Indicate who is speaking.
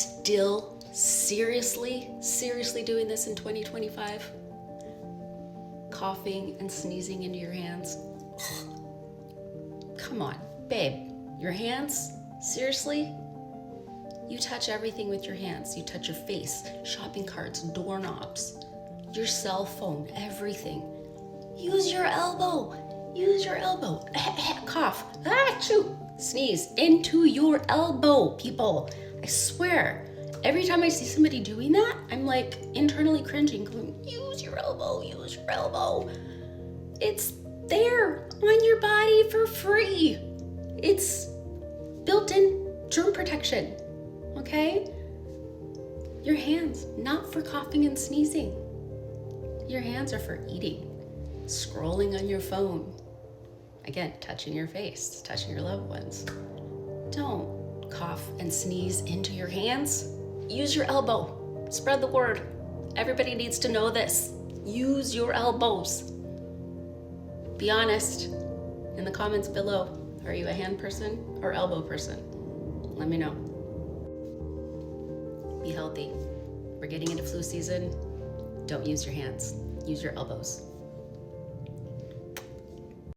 Speaker 1: still seriously doing this in 2025? Coughing and sneezing into your hands? Come on, babe, your hands? Seriously? You touch everything with your hands. You touch your face, shopping carts, doorknobs, your cell phone, everything. Use your elbow. Use your elbow. Cough. Achoo. Sneeze into your elbow, people. I swear. Every time I see somebody doing that, I'm like internally cringing, going, use your elbow, use your elbow. It's there on your body for free. It's built-in germ protection, okay? Your hands, not for coughing and sneezing. Your hands are for eating, scrolling on your phone. Again, touching your face, touching your loved ones. Don't cough and sneeze into your hands. Use your elbow. Spread the word. Everybody needs to know this. Use your elbows. Be honest in the comments below. Are you a hand person or elbow person? Let me know. Be healthy. We're getting into flu season. Don't use your hands. Use your elbows.